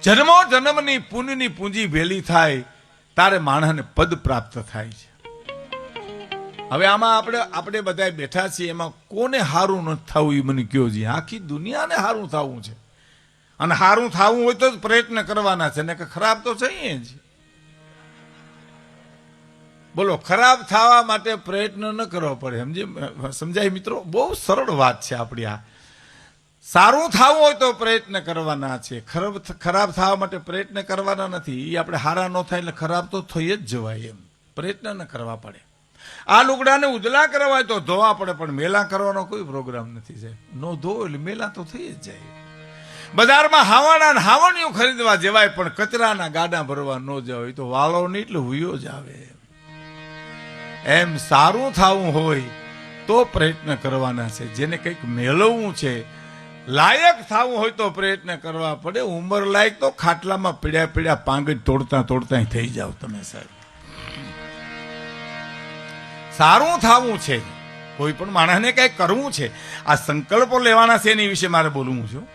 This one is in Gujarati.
જન્મો જન્મની પુણ્યની પૂંજી ભેલી થાય તારે માણસને પદ પ્રાપ્ત થાય છે. હવે આમાં આપણે બધા બેઠા છીએ, એમાં કોને હારું ન થવું એ મને કયો છે. આખી દુનિયાને હારું થવું છે, અને હારું થવું હોય તો પ્રયત્ન કરવાના છે, ને કે ખરાબ તો છે જ. બોલો, ખરાબ થવા માટે પ્રયત્ન ન કરવો પડે. સમજાય મિત્રો? બહુ સરળ વાત છે આપણી આ. સારું થવું હોય તો પ્રયત્ન કરવાના છે, ખરાબ થવા માટે પ્રયત્ન કરવાના નથી. એ આપણે હારા ન થાય એટલે ખરાબ તો થઈ જ જવાય, એમ પ્રયત્ન ન કરવા પડે. આ લુગડાને ઉજલા કરવા હોય તો ધોવા પડે, પણ મેલા કરવાનો કોઈ પ્રોગ્રામ નથી સાહેબ. નો ધોવો એટલે મેલા તો થઈ જ જાય. બજારમાં હાવાના હાવણીઓ ખરીદવા જવાય, પણ કચરાના ગાડા ભરવા ન જવાય તો વાળો નહીં એટલે હુયો જ આવે. એમ સારું થવું હોય તો પ્રયત્ન કરવાના છે. જેને કંઈક મેળવવું છે, લાયક થવું હોય તો પ્રયત્ન કરવા પડે. ઉંમર લાયક તો ખાટલામાં પીડ્યા પીડ્યા પાંગજ તોડતા તોડતા થઈ જાવ તમે સાહેબ. સારું થવું છે, કોઈ પણ માણસને કંઈક કરવું છે, આ સંકલ્પો લેવાના છે, એની વિશે મારે બોલવું છું.